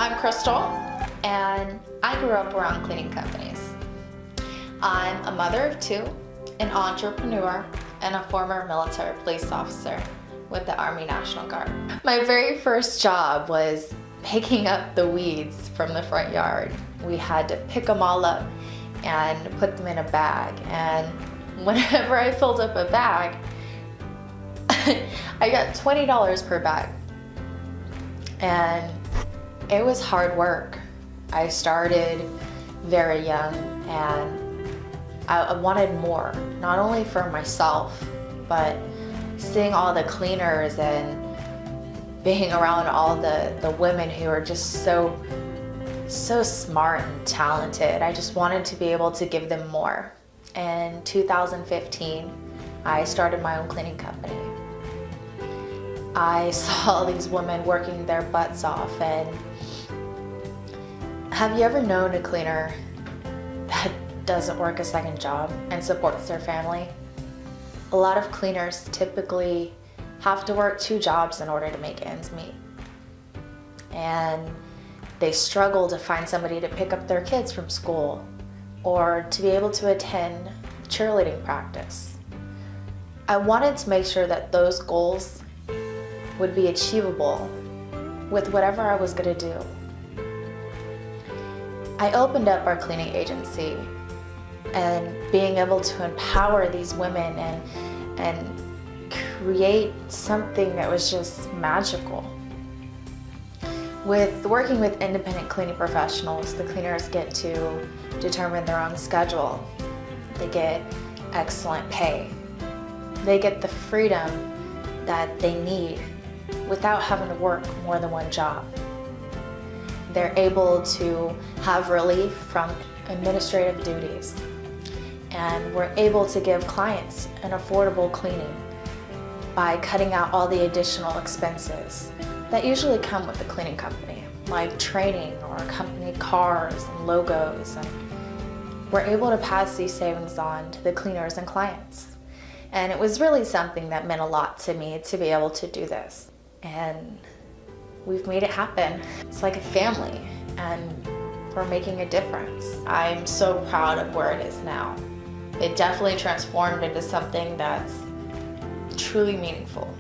I'm Krystal, and I grew up around cleaning companies. I'm a mother of two, an entrepreneur, and a former military police officer with the Army National Guard. My very first job was picking up the weeds from the front yard. We had to pick them all up and put them in a bag, and whenever I filled up a bag, I got $20 per bag. And it was hard work. I started very young and I wanted more, not only for myself, but seeing all the cleaners and being around all the women who are just so smart and talented. I just wanted to be able to give them more. In 2015, I started my own cleaning company. I saw these women working their butts off, and have you ever known a cleaner that doesn't work a second job and supports their family? A lot of cleaners typically have to work 2 jobs in order to make ends meet. And they struggle to find somebody to pick up their kids from school or to be able to attend cheerleading practice. I wanted to make sure that those goals would be achievable with whatever I was going to do. I opened up our cleaning agency, and being able to empower these women and create something that was just magical. With working with independent cleaning professionals, the cleaners get to determine their own schedule. They get excellent pay. They get the freedom that they need without having to work more than 1 job. They're able to have relief from administrative duties, and we're able to give clients an affordable cleaning by cutting out all the additional expenses that usually come with the cleaning company, like training or company cars and logos. And we're able to pass these savings on to the cleaners and clients. And it was really something that meant a lot to me to be able to do this. And we've made it happen. It's like a family, and we're making a difference. I'm so proud of where it is now. It definitely transformed into something that's truly meaningful.